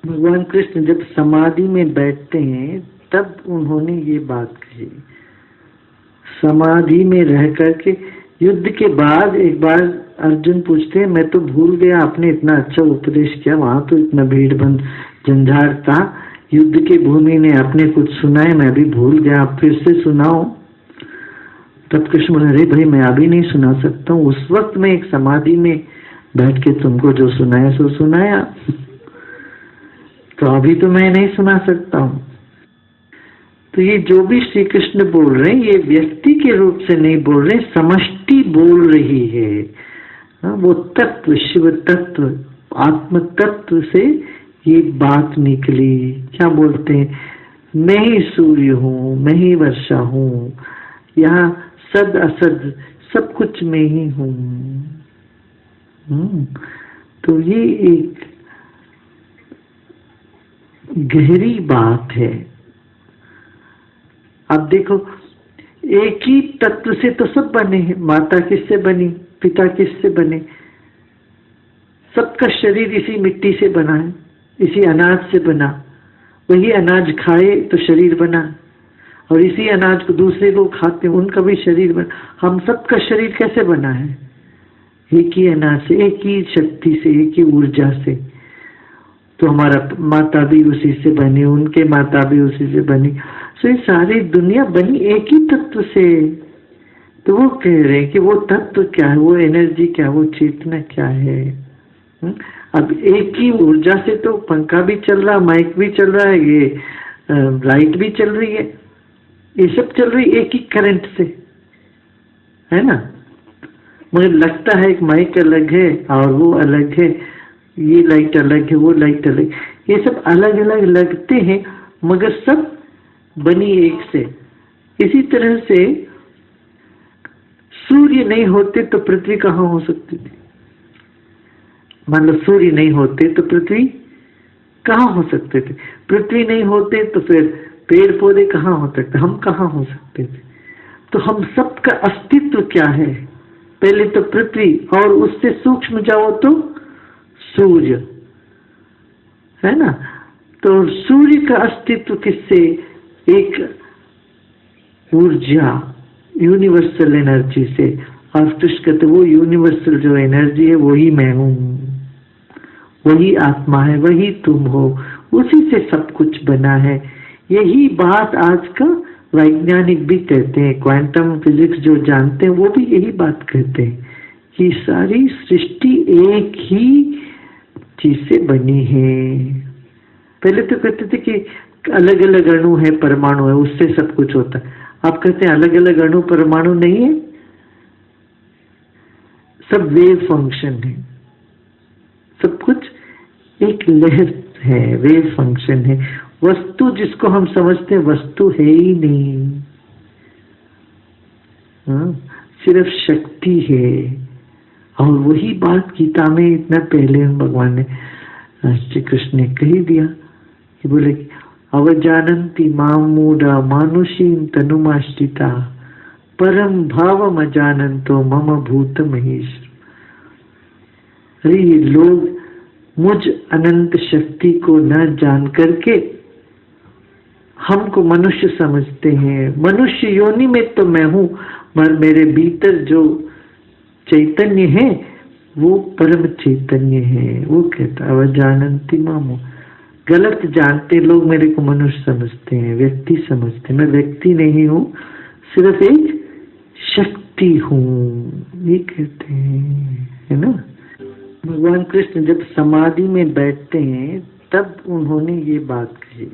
भगवान कृष्ण जब समाधि में बैठते हैं तब उन्होंने ये बात कही। समाधि में रह करके युद्ध के बाद एक बार अर्जुन पूछते हैं, मैं तो भूल गया आपने इतना अच्छा उपदेश किया, वहां तो इतना भीड़ बंद झंझाट था, युद्ध की भूमि ने आपने कुछ सुनाए, मैं भी भूल गया, आप फिर से सुनाओ। तब कृष्ण बोले, अरे भाई मैं अभी नहीं सुना सकता हूँ, उस वक्त मैं एक समाधि में बैठ के तुमको जो सुनाया सो सुनाया, तो अभी तो मैं नहीं सुना सकता हूँ। तो ये जो भी श्री कृष्ण बोल रहे हैं ये व्यक्ति के रूप से नहीं बोल रहे, समष्टि बोल रही है। वो तत्व, शिव तत्व, आत्म तत्व से ये बात निकली। क्या बोलते हैं, मैं ही सूर्य हूँ, मैं ही वर्षा हूँ, यहाँ सद असद सब कुछ मैं ही हूँ। तो ये एक गहरी बात है। अब देखो, एक ही तत्व से तो सब बने हैं। माता किससे बनी, पिता किससे बने, सबका शरीर इसी मिट्टी से बना है, इसी अनाज से बना। वही अनाज खाए तो शरीर बना, और इसी अनाज को दूसरे लोग खाते हैं, उनका भी शरीर बना। हम सबका शरीर कैसे बना है, एक ही अनाज से, एक ही शक्ति से, एक ही ऊर्जा से। तो हमारा माता भी उसी से बनी, उनके माता भी उसी से बनी। सो ये सारी दुनिया बनी एक ही तत्व से। तो वो कह रहे हैं कि वो तत्व क्या है, वो एनर्जी क्या है, वो चेतना क्या है। अब एक ही ऊर्जा से तो पंखा भी चल रहा, माइक भी चल रहा है, ये लाइट भी चल रही है, ये सब चल रही एक ही करंट से, है ना। मुझे लगता है एक माइक अलग है और वो अलग है, ये लाइट अलग है, वो लाइट अलग, ये सब अलग अलग लगते हैं मगर सब बनी एक से। इसी तरह से सूर्य नहीं होते तो पृथ्वी कहाँ हो सकती थी। मान लो सूर्य नहीं होते तो पृथ्वी कहाँ हो सकते थे, पृथ्वी नहीं होते तो फिर पेड़ पौधे कहाँ हो सकते, हम कहाँ हो सकते थे। तो हम सबका अस्तित्व क्या है, पहले तो पृथ्वी, और उससे सूक्ष्म जाओ तो सूर्य, है ना। तो सूर्य का अस्तित्व किससे, एक ऊर्जा, यूनिवर्सल एनर्जी से। और कृष्ण कहते वो यूनिवर्सल जो एनर्जी है वही मैं हूँ, वही आत्मा है, वही तुम हो, उसी से सब कुछ बना है। यही बात आज का वैज्ञानिक भी कहते हैं, क्वांटम फिजिक्स जो जानते हैं वो भी यही बात कहते हैं कि सारी सृष्टि एक ही चीज से बनी है। पहले तो कहते थे कि अलग अलग अणु है, परमाणु है, उससे सब कुछ होता है। आप कहते हैं अलग अलग अणु परमाणु नहीं है, सब वेव फंक्शन है, सब कुछ एक लहर है, वेव फंक्शन है। वस्तु जिसको हम समझते हैं वस्तु है ही नहीं, सिर्फ शक्ति है। और वही बात गीता में इतना पहले भगवान ने, श्री कृष्ण ने कही दिया कि बोले अवजानन्ति मां मूढ़ा मानुषीं तनुमाश्रिता परम भावम अजानन्तो मम भूत महेश। अरे ये लोग मुझ अनंत शक्ति को न जान करके हमको मनुष्य समझते हैं। मनुष्य योनि में तो मैं हूं, मगर मेरे भीतर जो चैतन्य है वो परम चैतन्य है। वो कहता अवजानन्ति मामो, गलत जानते लोग मेरे को मनुष्य समझते हैं, व्यक्ति समझते हैं। मैं व्यक्ति नहीं हूँ, सिर्फ एक शक्ति हूँ, ये कहते हैं, है ना। भगवान कृष्ण जब समाधि में बैठते हैं तब उन्होंने ये बात कही।